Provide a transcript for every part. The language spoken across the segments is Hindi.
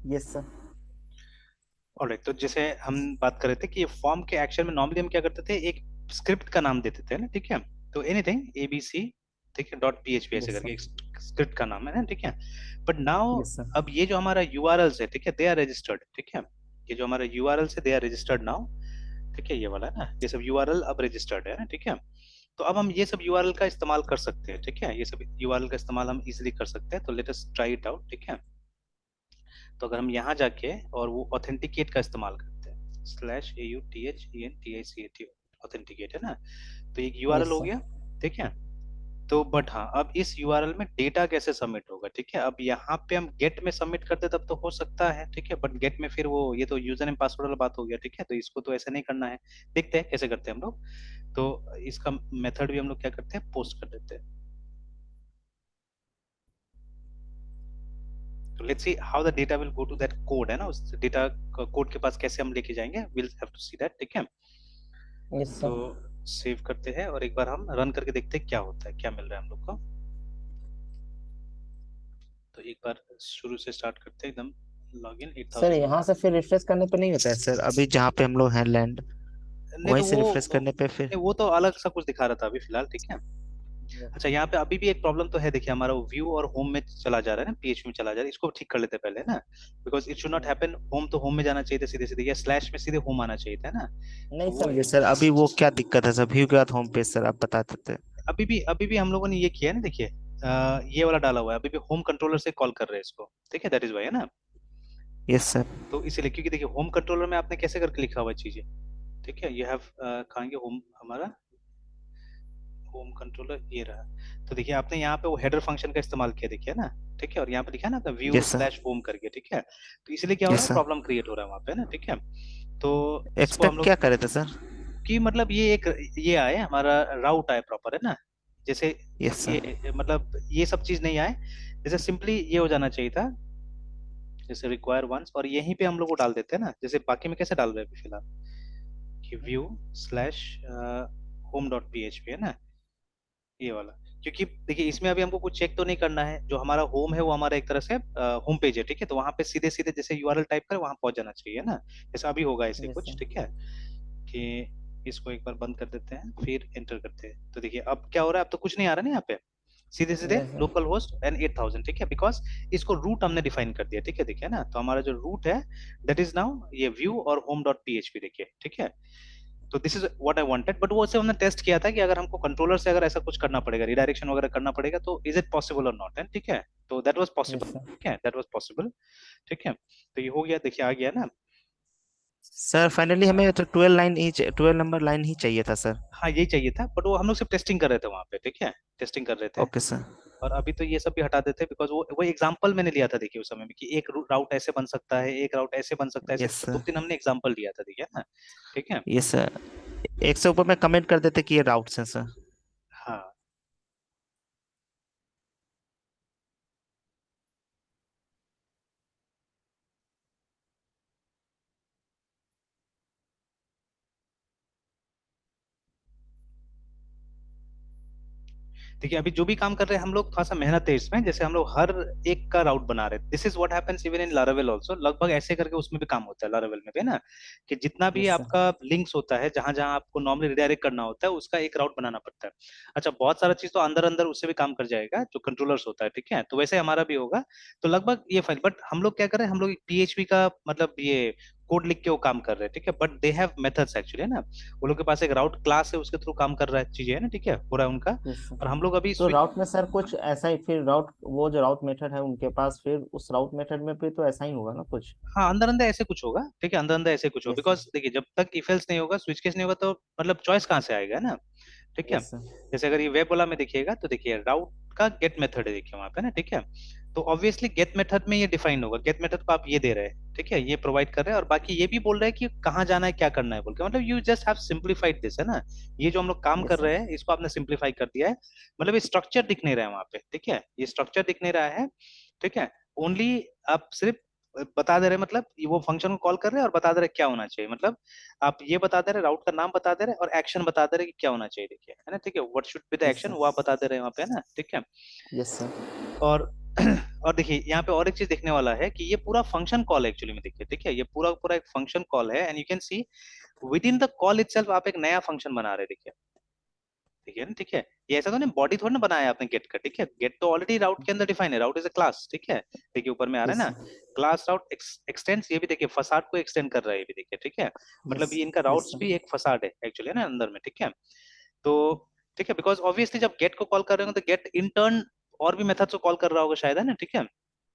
Yes sir. ऑलराइट, तो जैसे हम बात कर रहे थे कि ये फॉर्म के एक्शन में नॉर्मली हम क्या करते थे, एक स्क्रिप्ट का नाम देते थे ना, ठीक है। तो एनीथिंग एबीसी, ठीक है, डॉट पीएचपी ऐसे यस करके सर। एक स्क्रिप्ट का नाम है ना, ठीक है। But now yes sir. अब ये जो हमारा यूआरएल्स है, ठीक है, दे आर रजिस्टर्ड, ठीक है। ये जो हमारा यूआरएल्स है दे आर रजिस्टर्ड नाउ, ठीक है, ये वाला है ना, ये सब यूआरएल अब रजिस्टर्ड है ना, ठीक है। तो अब हम ये सब यूआरएल का इस्तेमाल कर सकते हैं, ठीक है, ये सब यूआरएल का इस्तेमाल हम इजिली कर सकते हैं। तो let us try it out, ठीक है। तो अगर हम यहाँ जाके और वो ऑथेंटिकेट का इस्तेमाल करते हैं, स्लैश AUTHENTICAT, ऑथेंटिकेट है ना, तो एक यूआरएल यस हो सर। गया, ठीक है। तो बट हाँ, अब इस यूआरएल में डेटा कैसे सबमिट होगा, ठीक है। अब यहाँ पे हम गेट में सबमिट करते तब तो हो सकता है, ठीक है, बट गेट में फिर वो ये तो यूजर नेम पासवर्ड वाला बात हो गया, ठीक है। तो इसको तो ऐसे नहीं करना है, देखते हैं कैसे करते हैं हम लोग। तो इसका मेथड भी हम लोग क्या करते हैं, पोस्ट कर देते हैं। तो let's see how the data will go to that code, है ना, उस डेटा कोड के पास कैसे हम लेके जाएंगे, will have to see that, ठीक है। यस तो सर। सेव करते हैं और एक बार हम रन करके देखते हैं क्या होता है, क्या मिल रहा है हम लोग को। तो एक बार शुरू से स्टार्ट करते हैं एकदम, लॉग इन सर 8000 यहाँ से फिर रिफ्रेश करने पे नहीं होता है सर, अभी जहाँ पे हम लोग हैं लैंड, नहीं वहीं तो से रिफ्रेश करने पे फिर। नहीं, वो तो अलग सा कुछ दिखा रहा था अभी फिलहाल, ठीक है। अच्छा, यहाँ पे अभी भी एक प्रॉब्लम तो है, देखिए हमारा वो व्यू और होम में चला जा रहा है ना, पीएचपी में चला जा रहा है, इसको ठीक कर लेते हैं पहले ना। Because it should not happen, home तो होम में जाना चाहिए था सीधे सीधे, या स्लैश में सीधे होम आना चाहिए था ना। नहीं तो वो समझे सर, अभी वो क्या दिक्कत है सर, व्यू के बाद होम पेज सर आप बता देते। अभी भी हम लोगों ने ये किया है ना, देखिए ये वाला डाला हुआ है, अभी भी होम कंट्रोलर से कॉल कर रहे हैं इसको, ठीक है, दैट इज वाई, है ना। Yes sir. तो इसीलिए, क्योंकि देखिए होम कंट्रोलर में आपने कैसे करके लिखा हुआ है चीजें, ठीक है, यू हैव कहेंगे होम हमारा होम कंट्रोलर ये रहा। तो देखिए आपने यहाँ पे वो हेडर फंक्शन का इस्तेमाल किया, देखिए ना, ठीक है, और यहाँ पे लिखा है ना view yes sir. Slash home करके, ठीक है। तो इसलिए क्या हो रहा यस है, सर। प्रॉब्लम क्रिएट हो रहा है वहाँ पे ना, ठीक है। तो इसको हम एक्सपेक्ट लोग क्या करे थे सर। कि मतलब ये एक ये आए हमारा राउट आए प्रॉपर, है ना। जैसे यस सर। ये मतलब ये सब चीज नहीं आए, जैसे सिंपली ये हो जाना चाहिए था, जैसे रिक्वायर वंस, और यहीं पे हम लोग को डाल देते हैं ना, जैसे बाकी में कैसे डाल रहे हैं अभी फिलहाल, कि view slash home dot PHP, है ना, ये वाला। क्योंकि देखिए इसमें अभी हमको कुछ चेक तो नहीं करना है, जो हमारा होम है वो हमारा एक तरह से होम पेज है, ठीक है। तो वहां पे सीधे सीधे जैसे यूआरएल टाइप करें वहां पहुंच जाना चाहिए, है ना। जैसे अभी होगा ऐसे यस कुछ, सर। ठीक है, कि इसको एक बार बंद कर देते हैं फिर एंटर करते हैं। तो देखिए अब क्या हो रहा है, अब तो कुछ नहीं आ रहा ना यहाँ पे, सीधे सीधे yes sir. Local host and 8000, ठीक है, बिकॉज इसको रूट हमने डिफाइन कर दिया, ठीक है, देखिए ना। तो हमारा जो रूट है दैट इज नाउ ये व्यू और होम डॉट पीएचपी, देखिए, ठीक है। तो this is what I wanted, but वो से हमने टेस्ट किया था कि अगर हमको कंट्रोलर से अगर ऐसा कुछ करना पड़ेगा, रिडायरेक्शन वगैरह करना पड़ेगा, तो इज इट पॉसिबल और नॉट, है, ठीक है। तो that was possible, yes sir. ठीक है, दैट वाज पॉसिबल, ठीक है। तो ये हो गया, देखिए आ गया ना। सर फाइनली हमें तो 12 लाइन ही 12 नंबर लाइन ही चाहिए था सर। हाँ यही चाहिए था, बट वो हम लोग सिर्फ टेस्टिंग कर रहे थे वहां पे, ठीक है, टेस्टिंग कर रहे थे। Okay sir. और अभी तो ये सब भी हटा देते हैं, बिकॉज वो एग्जांपल मैंने लिया था, देखिए उस समय में, कि एक राउट ऐसे बन सकता है, एक राउट ऐसे बन सकता है, ऐसे यस दो सर। तीन हमने एग्जांपल लिया था, देखिए ना, ठीक है। Yes sir. एक से ऊपर में कमेंट कर देते कि ये राउट्स हैं सर। हाँ देखिए अभी जो भी काम कर रहे हैं हम लोग, थोड़ा सा मेहनत है इसमें, जैसे हम लोग हर एक का राउट बना रहे हैं। This is what happens even in Laravel also, लगभग ऐसे करके उसमें भी काम होता है लारावेल में भी, है ना, कि जितना भी यस सर। आपका लिंक्स होता है, जहां जहां आपको नॉर्मली रिडायरेक्ट करना होता है, उसका एक राउट बनाना पड़ता है। अच्छा, बहुत सारा चीज तो अंदर अंदर उससे भी काम कर जाएगा, जो कंट्रोलर्स होता है, ठीक है, तो वैसे हमारा भी होगा। तो लगभग ये फाइल, बट हम लोग क्या कर रहे हैं, हम लोग पीएचपी का मतलब ये कोड लिख के वो काम कर रहे हैं, ठीक है, but they have methods actually, है ना। वो लोग के पास एक राउट क्लास है, उसके थ्रू काम कर रहा है, चीजें, है ना, ठीक है, हो रहा है उनका। Yes sir. और हम लोग अभी तो स्विच, राउट में सर कुछ ऐसा ही फिर राउट, वो जो राउट मेथड है उनके पास, फिर उस राउट मेथड में भी तो ऐसा ही होगा ना कुछ। हाँ अंदर अंदर ऐसे कुछ होगा, ठीक है, अंदर अंदर ऐसे कुछ होगा, यस सर। बिकॉज देखिए जब तक इफ एल्स नहीं होगा, स्विच केस नहीं होगा, तो मतलब चॉइस कहाँ से आएगा, है ना, ठीक है। Yes sir. जैसे अगर ये वेब वाला में देखिएगा, तो देखिए राउट का गेट मेथड है, देखिए वहां पे ना, ठीक है। तो ऑब्वियसली गेट मेथड में ये डिफाइन होगा, गेट मेथड को आप ये दे रहे हैं, ठीक है, ये प्रोवाइड कर रहे हैं, और बाकी ये भी बोल रहे हैं कि कहाँ जाना है, क्या करना है बोल के, मतलब you just have simplified this, है ना। ये जो हम लोग काम यस कर सर। रहे हैं इसको आपने सिंप्लीफाई कर दिया है, मतलब ये स्ट्रक्चर दिख नहीं रहा है वहां पे, ठीक है, ये स्ट्रक्चर दिख नहीं रहा है, ठीक है। ओनली आप सिर्फ बता दे रहे हैं, मतलब वो फंक्शन को कॉल कर रहे हैं और बता दे रहे हैं क्या होना चाहिए, मतलब आप ये बता दे रहे हैं, राउट का नाम बता दे रहे हैं और एक्शन बता दे रहे हैं कि क्या होना चाहिए, देखिए, है ना, ठीक है, what should be the yes action sir. वो आप बता दे रहे हैं वहां पे, है ना, ठीक है। Yes sir. और और देखिए यहाँ पे और एक चीज देखने वाला है कि ये पूरा फंक्शन कॉल है एक्चुअली में, देखिए ठीक है, ये पूरा पूरा एक फंक्शन कॉल है, and you can see with in the call itself आप एक नया फंक्शन बना रहे हैं, देखिए ठीक है ना, ठीक है। ये ऐसा तो नहीं बॉडी थोड़ी ना बनाया है आपने गेट का, ठीक है, गेट तो ऑलरेडी राउट के अंदर डिफाइन है, राउट इज अ क्लास, ठीक है। देखिए ऊपर में आ रहा है यस ना, सर। क्लास राउट एक्सटेंड्स, ये भी देखिए फसाड को एक्सटेंड कर रहा है, ये भी देखिए ठीक है। यस मतलब ये इनका यस राउट्स सर। भी एक फसाड है एक्चुअली है ना अंदर में, ठीक है। तो ठीक है, बिकॉज ऑब्वियसली जब गेट को कॉल कर रहे हो तो गेट इन टर्न और भी मेथड्स को कॉल कर रहा होगा शायद, है ना, ठीक है।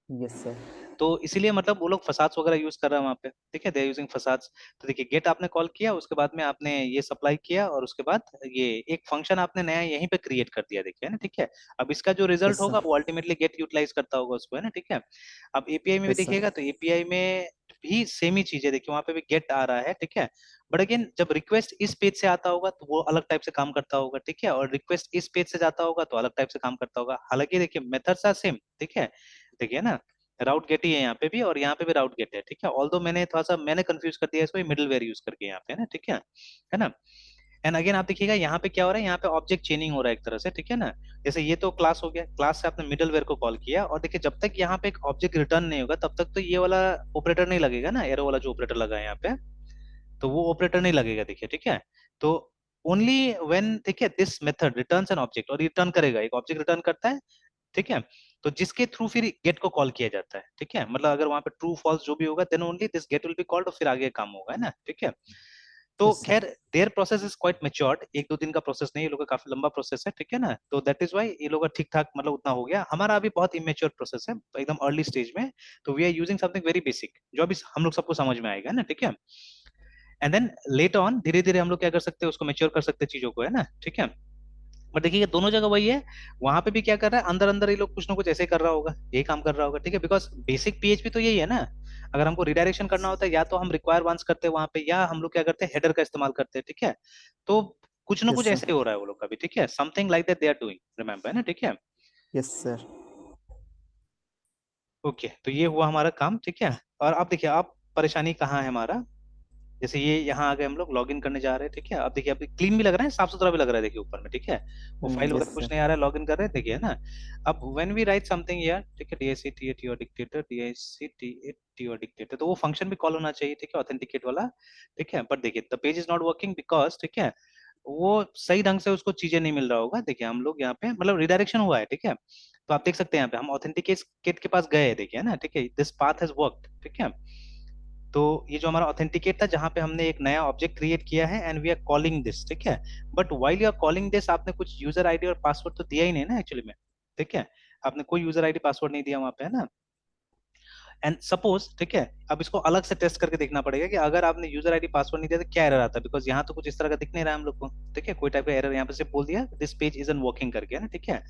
Yes sir. तो इसीलिए मतलब वो लोग फसाड्स वगैरह यूज कर रहे हैं वहां पे, ठीक है, दे आर यूजिंग फसाड्स। तो देखिए गेट आपने कॉल किया, उसके बाद में आपने ये सप्लाई किया, और उसके बाद ये एक फंक्शन आपने नया यहीं पे क्रिएट कर दिया, देखिए है ना, ठीक है। अब इसका जो रिजल्ट यस होगा सर। वो अल्टीमेटली गेट यूटिलाइज करता होगा उसको, है ना, ठीक है। अब एपीआई में भी यस सर। देखिएगा तो एपीआई में भी सेम ही चीज है, देखिए वहां पे भी गेट आ रहा है, ठीक है। बट अगेन जब रिक्वेस्ट इस पेज से आता होगा तो वो अलग टाइप से काम करता होगा, ठीक है, और रिक्वेस्ट इस पेज से जाता होगा तो अलग टाइप से काम करता होगा। हालांकि देखिए मेथड्स आर सेम, ठीक है, देखिए ना, राउट गेट ही है यहाँ पे भी, और यहाँ पे भी राउट गेट है, ठीक है। ऑल्दो मैंने थोड़ा सा मैंने कंफ्यूज कर दिया इसको मिडिल वेयर यूज करके यहाँ पे, है ना, ठीक है ना। एंड अगेन आप देखिएगा यहाँ पे क्या हो रहा है, यहाँ पे ऑब्जेक्ट चेनिंग हो रहा है एक तरह से, ठीक है ना। जैसे ये तो क्लास हो गया, क्लास से आपने मिडल वेयर को कॉल किया, और देखिए जब तक यहाँ पे एक ऑब्जेक्ट रिटर्न नहीं होगा तब तक तो ये वाला ऑपरेटर नहीं लगेगा ना, एरो वाला जो ऑपरेटर लगा है यहाँ पे, तो वो ऑपरेटर नहीं लगेगा, देखिए ठीक है। तो ओनली व्हेन, ठीक है, this method returns an object, और रिटर्न करेगा, एक ऑब्जेक्ट रिटर्न करता है, ठीक है। तो जिसके थ्रू फिर गेट को कॉल किया जाता है, ठीक है, मतलब अगर वहां पे ट्रू फॉल्स जो भी होगा then only this gate will be called, और फिर आगे काम होगा, है ना, ठीक है। तो यस सर। खैर their process is quite matured, एक दो दिन का प्रोसेस नहीं, ये लोग का काफी लंबा प्रोसेस है, ठीक है ना। तो दैट इज वाई ये लोग का ठीक ठाक मतलब उतना हो गया, हमारा अभी बहुत इमेच्योर प्रोसेस है, तो एकदम अर्ली स्टेज में। तो we are using something very basic जो अभी हम लोग सबको समझ में आएगा ना, ठीक है। एंड देन लेट ऑन धीरे धीरे हम लोग क्या कर सकते हैं, उसको मेच्योर कर सकते हैं चीजों को, है ना, ठीक है। बट देखिए दोनों जगह वही है, वहां पे भी क्या कर रहा है, अंदर अंदर ये लोग कुछ ना कुछ ऐसे कर रहा होगा, यही काम कर रहा होगा, ठीक है, बिकॉज बेसिक पीएचपी तो यही है ना। अगर हमको रिडायरेक्शन करना होता है या तो हम रिक्वायर वंस करते हैं वहां पे, या हम लोग क्या करते हैं हेडर का इस्तेमाल करते हैं, ठीक है। तो कुछ ना यस कुछ सर। ऐसे ही हो रहा है वो लोग का भी, ठीक है, something like that they are doing, remember, है ना, ठीक है। Yes sir. ओके, तो ये हुआ हमारा काम, ठीक है। और अब देखिए आप परेशानी कहाँ है हमारा, जैसे ये यहाँ आ गए हम लोग लॉग इन करने जा रहे हैं, ठीक है। अब देखिए अभी क्लीन भी लग रहा है, साफ सुथरा भी लग रहा है, देखिए ऊपर में, ठीक है, वो फाइल यस वगैरह कुछ सर। नहीं आ रहा है, लॉग इन कर रहे हैं, देखिए है ना। अब व्हेन वी राइट समथिंग यार, ठीक है, DICT your dictator, DICT your dictator, तो वो फंक्शन भी कॉल होना चाहिए, ठीक है, ऑथेंटिकेट वाला, ठीक है। बट देखिए the page is not working because, ठीक है, वो सही ढंग से उसको चीजें नहीं मिल रहा होगा, देखिए हम लोग यहाँ पे मतलब रिडायरेक्शन हुआ है, ठीक है। तो आप देख सकते हैं यहाँ पे हम ऑथेंटिकेट के पास गए, देखिए है ना, ठीक है, दिस पाथ हैज वर्कड, ठीक है। तो ये जो हमारा ऑथेंटिकेट था जहां पे हमने एक नया ऑब्जेक्ट क्रिएट किया है, and we are calling this, ठीक है। But while you are calling this आपने कुछ यूजर आईडी और पासवर्ड तो दिया ही नहीं ना एक्चुअली में, ठीक है। आपने कोई यूजर आईडी पासवर्ड नहीं दिया वहां पे, है ना। एंड सपोज, ठीक है, अब इसको अलग से टेस्ट करके देखना पड़ेगा कि अगर आपने यूजर आईडी पासवर्ड नहीं दिया तो क्या एरर आता है, बिकॉज यहाँ तो कुछ इस तरह का दिख नहीं रहा है हम लोग को, ठीक है, कोई टाइप का एरर यहाँ पे सिर्फ बोल दिया this page is an working करके, है ना, ठीक है।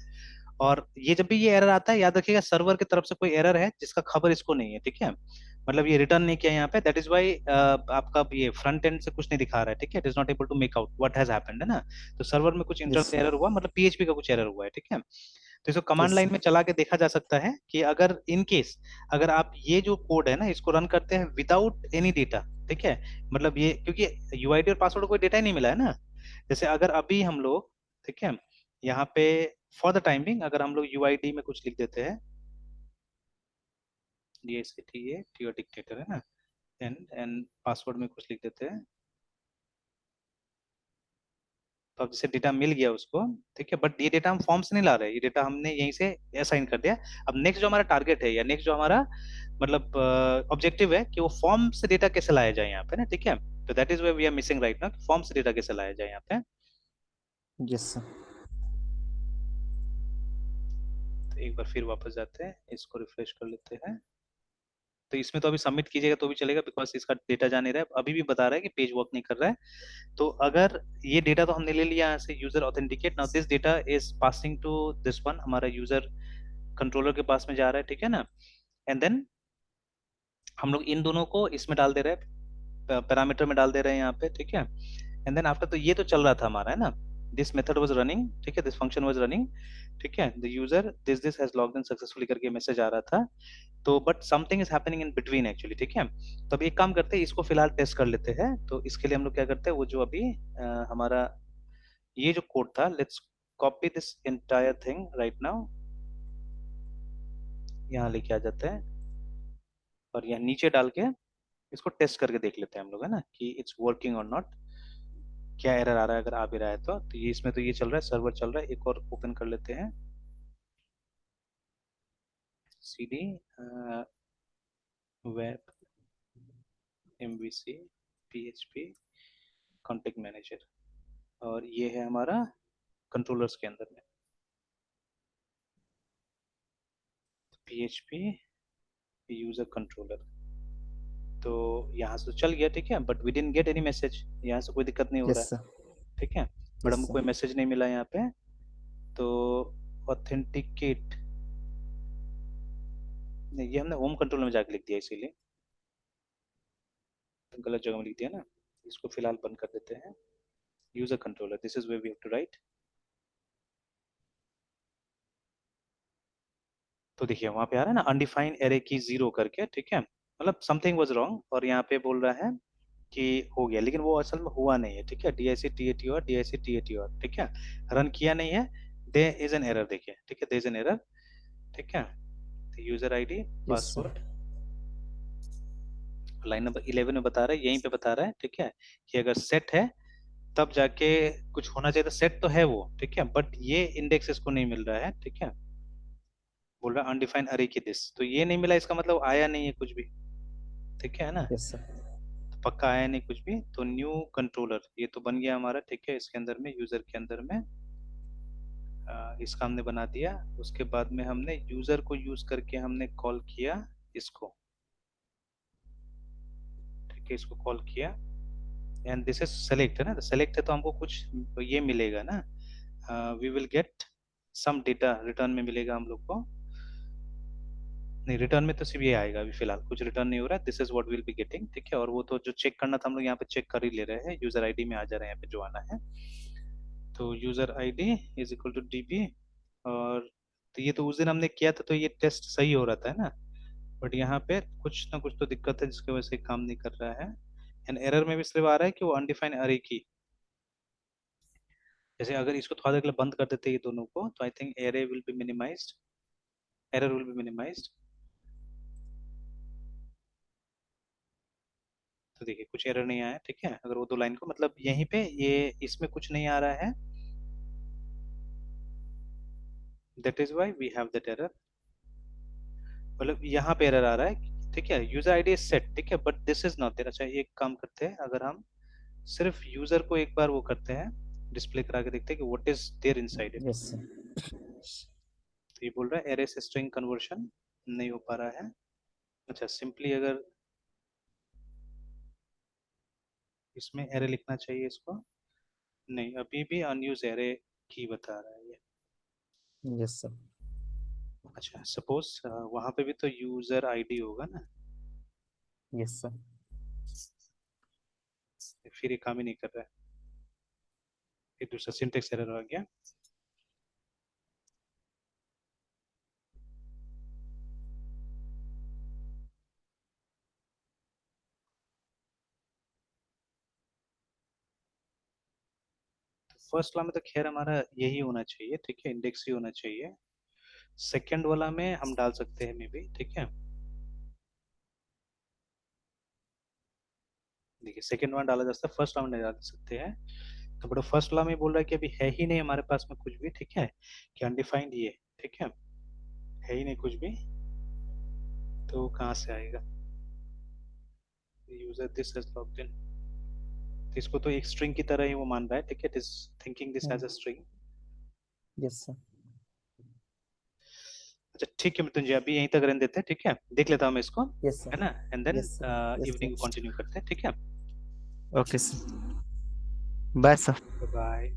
और ये जब भी ये एरर आता है याद रखिएगा सर्वर की तरफ से कोई एरर है जिसका खबर इसको नहीं है, ठीक है। मतलब ये रिटर्न नहीं किया यहाँ पे, दैट इज वाई आपका ये फ्रंट एंड से कुछ नहीं दिखा रहा है, ठीक है, it is not able to make out what has happened, है ना। तो सर्वर में कुछ यस इंटरनल सर। एरर हुआ, मतलब पीएचपी का कुछ एरर हुआ है, ठीक है। तो इसको कमांड यस लाइन सर। में चला के देखा जा सकता है कि अगर इन केस अगर आप ये जो कोड है ना इसको रन करते हैं विदाउट एनी डेटा, ठीक है, मतलब ये क्योंकि यूआईडी और पासवर्ड कोई डेटा ही नहीं मिला है ना। जैसे अगर अभी हम लोग, ठीक है, यहाँ पे फॉर द टाइमिंग अगर हम लोग यूआईडी में कुछ लिख देते हैं, DICT योर डिक्टेटर, है ना, एंड पासवर्ड में कुछ लिख देते हैं, तो अब जैसे डेटा मिल गया उसको, ठीक है, बट ये डेटा हम फॉर्म से नहीं ला रहे, ये डेटा हमने यहीं से असाइन कर दिया। अब नेक्स्ट जो हमारा टारगेट है या नेक्स्ट जो हमारा मतलब ऑब्जेक्टिव है कि वो फॉर्म से डेटा कैसे लाया जाए यहाँ पे ना, ठीक है। तो that is way we are missing right now, form से डेटा कैसे लाया जाए यहाँ पे। Yes sir. तो एक बार फिर वापस जाते हैं, इसको रिफ्रेश कर लेते हैं। तो इसमें तो अभी सबमिट कीजिएगा तो भी चलेगा बिकॉज इसका डेटा जा नहीं रहा है, अभी भी बता रहा है कि पेज वर्क नहीं कर रहा है। तो अगर ये डेटा तो हमने ले लिया यहाँ से user authenticate, now this data is passing to this one, हमारा यूजर कंट्रोलर के पास में जा रहा है, ठीक है ना। एंड देन हम लोग इन दोनों को इसमें डाल दे रहे हैं, पैरामीटर में डाल दे रहे हैं यहाँ पे, ठीक है। एंड देन आफ्टर, तो ये तो चल रहा था हमारा, है ना, दिस मेथड वाज रनिंग, ठीक है, दिस फंक्शन वाज रनिंग, ठीक है, the user this has logged in successfully करके मैसेज आ रहा था। तो but something is happening in between actually, ठीक है। तो अब एक काम करते हैं, इसको फिलहाल टेस्ट कर लेते हैं। तो इसके लिए हम लोग क्या करते हैं, वो जो अभी हमारा ये जो कोड था, let's copy this entire thing right now, यहाँ लेके आ जाते हैं और यहाँ नीचे डाल के इसको टेस्ट करके देख लेते हैं हम लोग, है ना, कि इट्स वर्किंग और नॉट, क्या एरर आ रहा है। अगर आ भी रहा है तो ये इसमें तो ये चल रहा है, सर्वर चल रहा है। एक और ओपन कर लेते हैं, cd web MVC PHP contact manager, और ये है हमारा कंट्रोलर्स के अंदर में PHP यूजर कंट्रोलर। तो यहाँ से तो चल गया, ठीक है, but we didn't get any message, यहाँ से कोई दिक्कत नहीं हो रहा यस सर। है, ठीक है, बट यस हमको सर। कोई मैसेज नहीं मिला यहाँ पे। तो ऑथेंटिकेट, नहीं ये हमने होम कंट्रोल में जाके लिख दिया, इसीलिए गलत जगह में लिख दिया ना। इसको फिलहाल बंद कर देते हैं। User controller, this is where we have to write. तो देखिए वहां पे आ रहा है ना अनडिफाइंड एरे की जीरो करके, ठीक है, मतलब समथिंग वाज रॉन्ग, और यहाँ पे बोल रहा है कि हो गया, लेकिन वो असल में हुआ नहीं है, ठीक है। DIC TATR, ठीक है, रन किया नहीं है, देयर इज एन एरर, देखिए, ठीक है, देयर इज एन एरर, ठीक है। User ID yes sir. Password line number 11 में बता रहा है, यहीं पे बता रहा है, ठीक है, कि अगर सेट है तब जाके कुछ होना चाहिए, तो सेट तो है वो, ठीक है, बट ये इंडेक्स इसको नहीं मिल रहा है, ठीक है। बोल रहा है अनडिफाइंड अरे की दिस, तो ये नहीं मिला, इसका मतलब आया नहीं है कुछ भी, ठीक है ना, यस सर। तो पक्का आया नहीं कुछ भी। तो न्यू कंट्रोलर ये तो बन गया हमारा, ठीक है, इसके अंदर में यूजर के अंदर में इसका हमने बना दिया। उसके बाद में हमने यूजर को यूज करके हमने कॉल किया इसको, ठीक है, इसको कॉल किया, एंड दिस इज सेलेक्ट, है ना, तो सेलेक्ट है तो हमको कुछ ये मिलेगा ना, we will get some data return में मिलेगा हम लोग को। नहीं, रिटर्न में तो सिर्फ ये आएगा, अभी फिलहाल कुछ रिटर्न नहीं हो रहा है, this is what will be getting, ठीक है। और वो तो जो चेक करना था हम लोग यहाँ पे चेक कर ही ले रहे हैं, यूजर आईडी में आ जा रहे हैं यहाँ पे जो आना है। तो user ID is equal to DB, और तो ये तो उस दिन हमने किया था, तो ये टेस्ट सही हो रहा था, है ना, बट यहाँ पे कुछ ना कुछ तो दिक्कत है जिसकी वजह से काम नहीं कर रहा है। एंड एरर में भी सिर्फ आ रहा है कि वो अनडिफाइंड अरे की, जैसे अगर इसको थोड़ा देर के लिए बंद कर देते हैं ये दोनों को, तो I think array will be minimised, error will be minimised. तो देखिए कुछ एरर नहीं आया, ठीक है, अगर वो दो लाइन को, मतलब यहीं पे ये इसमें कुछ नहीं आ रहा है, that is why we have that error, मतलब यहाँ पे एरर आ रहा है, ठीक है, यूजर आईडी इज सेट, ठीक है, but this is not there. अच्छा एक काम करते हैं, अगर हम सिर्फ यूजर को एक बार वो करते हैं, डिस्प्ले करा के देखते हैं कि what is there inside it. Yes sir. तो ये बोल रहा है एरे से स्ट्रिंग कन्वर्शन नहीं हो पा रहा है। अच्छा सिंपली अगर इसमें एरे लिखना चाहिए इसको, नहीं, अभी भी अनयूज एरे की बता रहा है ये। Yes sir. अच्छा सपोज वहां पे भी तो यूजर आईडी होगा ना, यस सर। फिर ये काम ही नहीं कर रहा है, एक दूसरा सिंटेक्स एरर आ गया। फर्स्ट वाला में तो खैर हमारा यही होना चाहिए, ठीक है, इंडेक्स ही होना चाहिए। सेकंड वाला में हम डाल सकते हैं मे बी, ठीक है, देखिए सेकंड वाला डाला जा सकता है, फर्स्ट वाला में नहीं डाल सकते हैं। तो बड़ा फर्स्ट वाला में बोल रहा है कि अभी है ही नहीं हमारे पास में कुछ भी, ठीक है, कि अनडिफाइंड ये, ठीक है ही नहीं कुछ भी, तो कहाँ से आएगा। User this has logged in, इसको तो एक स्ट्रिंग की तरह ही वो मान रहा है, ठीक है, it is thinking this as a string. Yes sir. अच्छा ठीक है मृत्युंजय, अभी यहीं तक रहने देते हैं, ठीक है, देख लेता हूँ मैं इसको, यस है सर। ना, and then yes sir. Yes evening को सर। कंटिन्यू करते हैं, ठीक है। Okay sir. Bye sir. Bye.